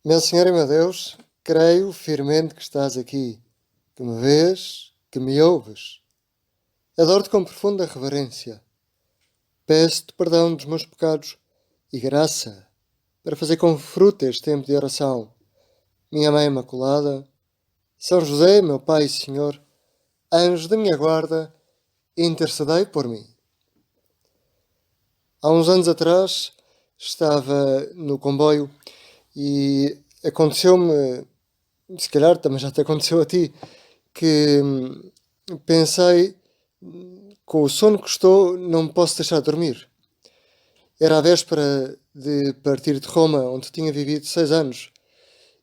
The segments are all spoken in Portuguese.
Meu Senhor e meu Deus, creio firmemente que estás aqui, que me vês, que me ouves. Adoro-te com profunda reverência. Peço-te perdão dos meus pecados e graça para fazer com fruto este tempo de oração. Minha Mãe Imaculada, São José, meu Pai e Senhor, anjos da minha guarda, intercedei por mim. Há uns anos atrás estava no comboio e aconteceu-me, se calhar também já te aconteceu a ti, que pensei, com o sono que estou, não me posso deixar de dormir. Era a véspera de partir de Roma, onde tinha vivido 6 anos.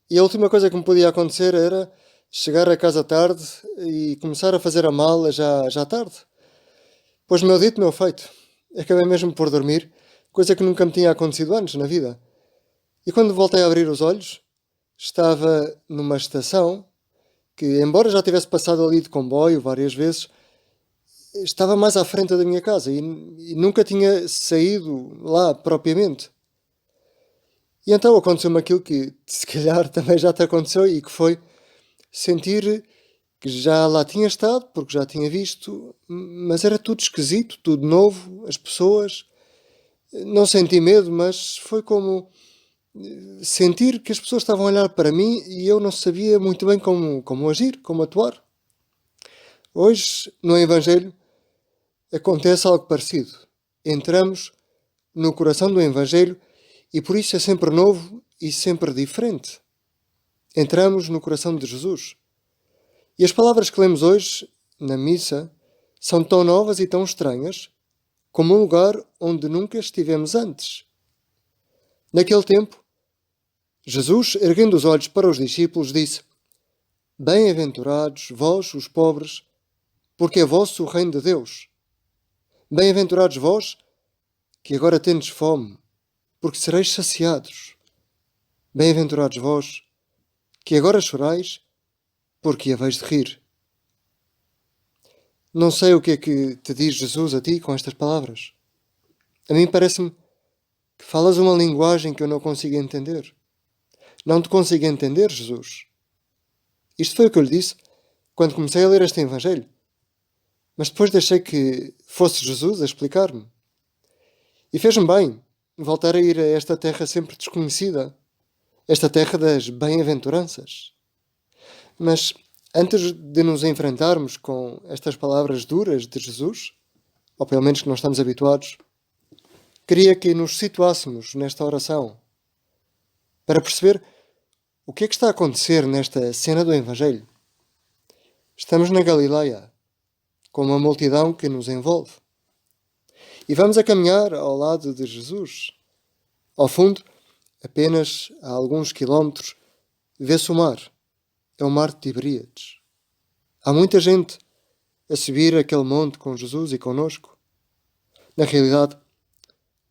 E a última coisa que me podia acontecer era chegar a casa tarde e começar a fazer a mala já tarde. Pois meu dito, meu feito. Acabei mesmo por dormir, coisa que nunca me tinha acontecido antes na vida. E quando voltei a abrir os olhos, estava numa estação que, embora já tivesse passado ali de comboio várias vezes, estava mais à frente da minha casa e nunca tinha saído lá propriamente. E então aconteceu-me aquilo que se calhar também já te aconteceu e que foi sentir que já lá tinha estado, porque já tinha visto, mas era tudo esquisito, tudo novo, as pessoas. Não senti medo, mas foi como sentir que as pessoas estavam a olhar para mim e eu não sabia muito bem como agir, como atuar. Hoje, no Evangelho, acontece algo parecido. Entramos no coração do Evangelho e por isso é sempre novo e sempre diferente. Entramos no coração de Jesus. E as palavras que lemos hoje na missa são tão novas e tão estranhas como um lugar onde nunca estivemos antes. Naquele tempo, Jesus, erguendo os olhos para os discípulos, disse: Bem-aventurados vós, os pobres, porque é vosso o reino de Deus. Bem-aventurados vós, que agora tendes fome, porque sereis saciados. Bem-aventurados vós, que agora chorais, porque haveis de rir. Não sei o que é que te diz Jesus a ti com estas palavras. A mim parece-me que falas uma linguagem que eu não consigo entender. Não te consigo entender, Jesus. Isto foi o que eu lhe disse quando comecei a ler este Evangelho. Mas depois deixei que fosse Jesus a explicar-me. E fez-me bem voltar a ir a esta terra sempre desconhecida, esta terra das bem-aventuranças. Mas antes de nos enfrentarmos com estas palavras duras de Jesus, ou pelo menos que não estamos habituados, queria que nos situássemos nesta oração para perceber o que é que está a acontecer nesta cena do Evangelho. Estamos na Galileia, com uma multidão que nos envolve. E vamos a caminhar ao lado de Jesus. Ao fundo, apenas a alguns quilómetros, vê-se o mar. É o mar de Tiberíades. Há muita gente a subir aquele monte com Jesus e conosco. Na realidade,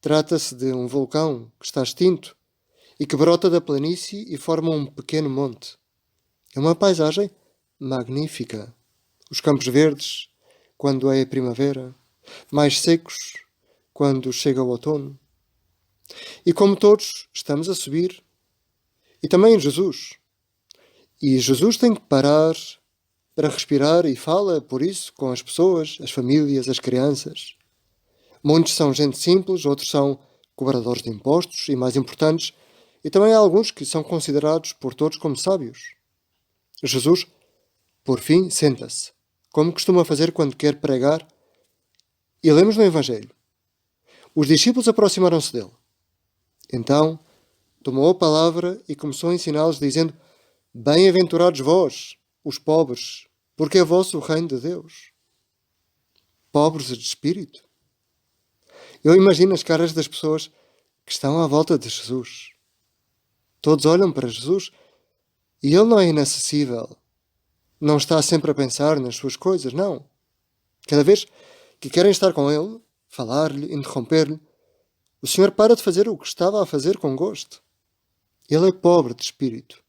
trata-se de um vulcão que está extinto e que brota da planície e forma um pequeno monte. É uma paisagem magnífica. Os campos verdes, quando é a primavera, mais secos, quando chega o outono. E como todos, estamos a subir. E também Jesus. E Jesus tem que parar para respirar e fala, por isso, com as pessoas, as famílias, as crianças. Muitos são gente simples, outros são cobradores de impostos e mais importantes, e também há alguns que são considerados por todos como sábios. Jesus, por fim, senta-se, como costuma fazer quando quer pregar, e lemos no Evangelho. Os discípulos aproximaram-se dele. Então, tomou a palavra e começou a ensiná-los, dizendo: Bem-aventurados vós, os pobres, porque é vosso o reino de Deus. Pobres de espírito. Eu imagino as caras das pessoas que estão à volta de Jesus. Todos olham para Jesus e ele não é inacessível. Não está sempre a pensar nas suas coisas, não. Cada vez que querem estar com ele, falar-lhe, interromper-lhe, o Senhor para de fazer o que estava a fazer com gosto. Ele é pobre de espírito.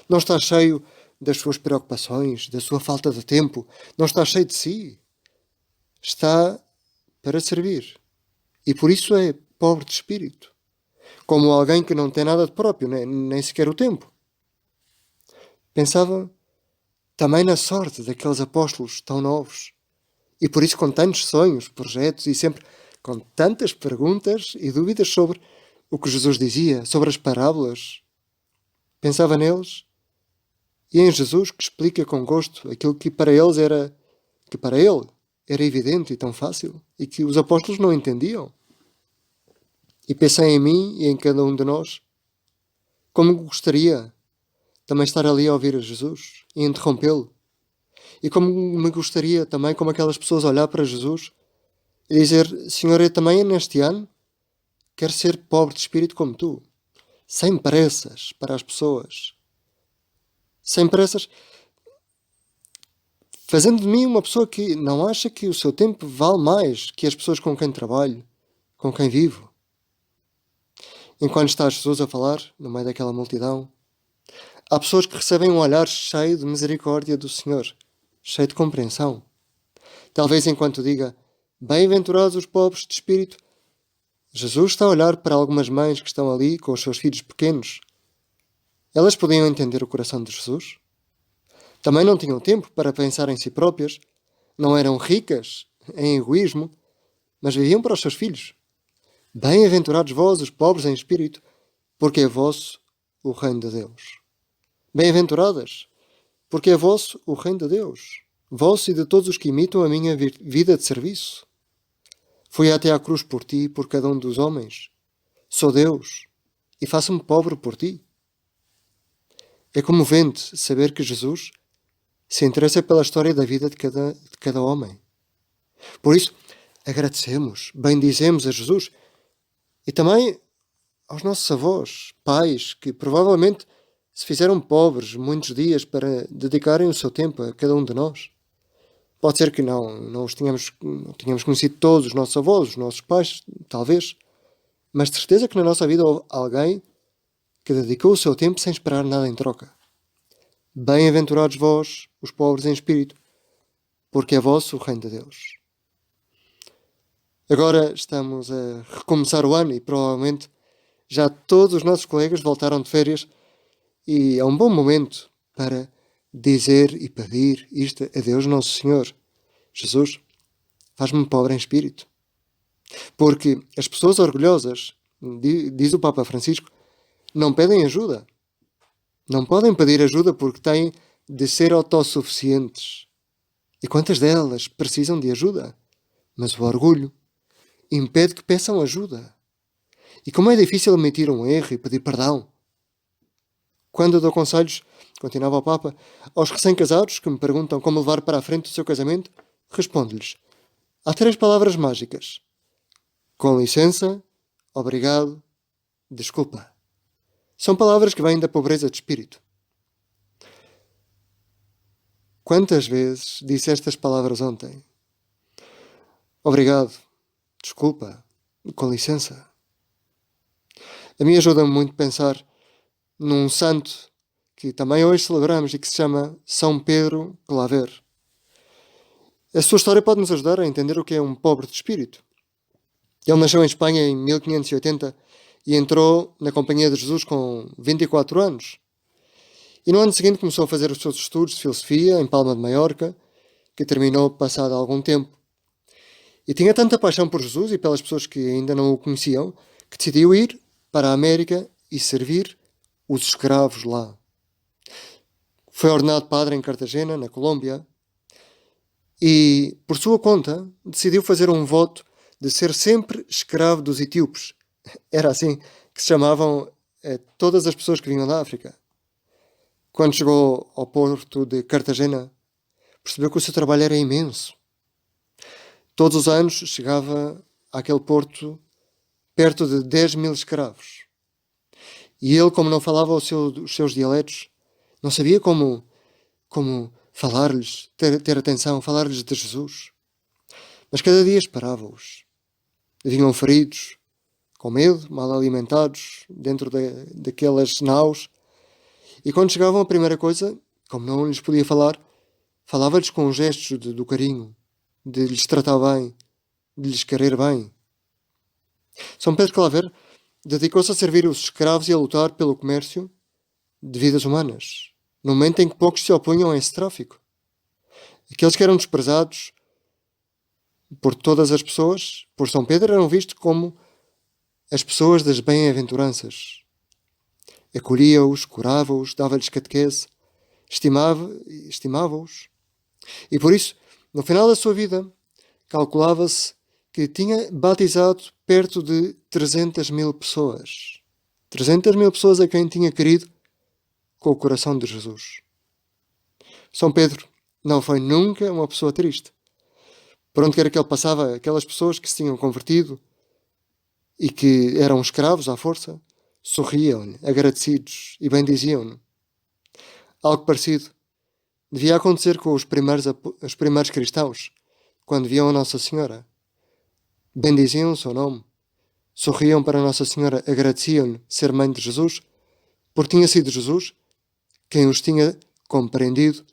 Não está cheio das suas preocupações, da sua falta de tempo. Não está cheio de si. Está para servir. E por isso é pobre de espírito. como alguém que não tem nada de próprio, nem sequer o tempo. Pensava também na sorte daqueles apóstolos tão novos, e por isso com tantos sonhos, projetos e sempre com tantas perguntas e dúvidas sobre o que Jesus dizia, sobre as parábolas. Pensava neles e em Jesus, que explica com gosto aquilo que para ele era evidente e tão fácil, e que os apóstolos não entendiam. E pensei em mim e em cada um de nós, como gostaria também estar ali a ouvir a Jesus e interrompê-lo. E como me gostaria também, como aquelas pessoas, olhar para Jesus e dizer: Senhor, eu também neste ano quero ser pobre de espírito como tu, sem pressas para as pessoas, sem pressas, fazendo de mim uma pessoa que não acha que o seu tempo vale mais que as pessoas com quem trabalho, com quem vivo. Enquanto está Jesus a falar, no meio daquela multidão, há pessoas que recebem um olhar cheio de misericórdia do Senhor, cheio de compreensão. Talvez enquanto diga: bem-aventurados os pobres de espírito, Jesus está a olhar para algumas mães que estão ali com os seus filhos pequenos. Elas podiam entender o coração de Jesus? Também não tinham tempo para pensar em si próprias, não eram ricas em egoísmo, mas viviam para os seus filhos. Bem-aventurados vós, os pobres em espírito, porque é vosso o reino de Deus. Bem-aventuradas, porque é vosso o reino de Deus, vosso e de todos os que imitam a minha vida de serviço. Fui até à cruz por ti e por cada um dos homens. Sou Deus e faço-me pobre por ti. É comovente saber que Jesus se interessa pela história da vida de cada homem. Por isso, agradecemos, bendizemos a Jesus e também aos nossos avós, pais, que provavelmente se fizeram pobres muitos dias para dedicarem o seu tempo a cada um de nós. Pode ser que não tínhamos conhecido todos os nossos avós, os nossos pais, talvez, mas de certeza que na nossa vida houve alguém que dedicou o seu tempo sem esperar nada em troca. Bem-aventurados vós, os pobres em espírito, porque é vosso o reino de Deus. Agora estamos a recomeçar o ano e provavelmente já todos os nossos colegas voltaram de férias e é um bom momento para dizer e pedir isto a Deus Nosso Senhor. Jesus, faz-me pobre em espírito. Porque as pessoas orgulhosas, diz o Papa Francisco, não pedem ajuda. Não podem pedir ajuda porque têm de ser autossuficientes. E quantas delas precisam de ajuda? Mas o orgulho impede que peçam ajuda. E como é difícil admitir um erro e pedir perdão. Quando eu dou conselhos, continuava o Papa, aos recém-casados que me perguntam como levar para a frente o seu casamento, respondo-lhes: há 3 palavras mágicas. Com licença, obrigado, desculpa. São palavras que vêm da pobreza de espírito. Quantas vezes disse estas palavras ontem? Obrigado, desculpa, com licença. A mim ajuda-me muito pensar num santo que também hoje celebramos e que se chama São Pedro Claver. A sua história pode nos ajudar a entender o que é um pobre de espírito. Ele nasceu em Espanha em 1580 e entrou na Companhia de Jesus com 24 anos. E no ano seguinte começou a fazer os seus estudos de filosofia em Palma de Maiorca, que terminou passado algum tempo. E tinha tanta paixão por Jesus e pelas pessoas que ainda não o conheciam, que decidiu ir para a América e servir os escravos lá. Foi ordenado padre em Cartagena, na Colômbia, e, por sua conta, decidiu fazer um voto de ser sempre escravo dos etíopes. Era assim que se chamavam todas as pessoas que vinham da África. Quando chegou ao porto de Cartagena, percebeu que o seu trabalho era imenso. Todos os anos chegava àquele porto perto de 10.000 escravos. E ele, como não falava os seus dialetos, não sabia como falar-lhes, ter atenção, falar-lhes de Jesus. Mas cada dia esperava-os. Vinham feridos, com medo, mal alimentados, dentro daquelas naus. E quando chegavam, a primeira coisa, como não lhes podia falar, falava-lhes com gestos do carinho, de lhes tratar bem, de lhes querer bem. São Pedro Claver Dedicou-se a servir os escravos e a lutar pelo comércio de vidas humanas, no momento em que poucos se opunham a esse tráfico. Aqueles que eram desprezados por todas as pessoas, por São Pedro, eram vistos como as pessoas das bem-aventuranças. Acolhia-os, curava-os, dava-lhes catequese, estimava-os. E por isso, no final da sua vida, calculava-se que tinha batizado perto de 300.000 pessoas. 300.000 pessoas a quem tinha querido com o coração de Jesus. São Pedro não foi nunca uma pessoa triste. Por onde quer que ele passava, aquelas pessoas que se tinham convertido e que eram escravos à força, sorriam-lhe, agradecidos, e bendiziam-no. Algo parecido devia acontecer com os primeiros cristãos, quando viam a Nossa Senhora. Bendiziam o seu nome, sorriam para Nossa Senhora, agradeciam-lhe ser mãe de Jesus, porque tinha sido Jesus quem os tinha compreendido,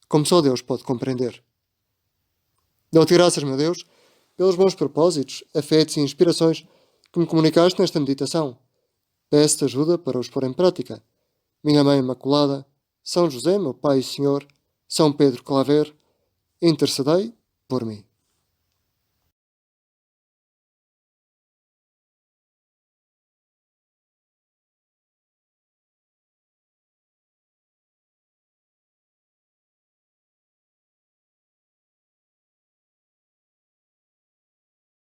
como só Deus pode compreender. Dou-te graças, meu Deus, pelos bons propósitos, afetos e inspirações que me comunicaste nesta meditação. Peço-te ajuda para os pôr em prática. Minha Mãe Imaculada, São José, meu Pai e Senhor, São Pedro Claver, intercedei por mim.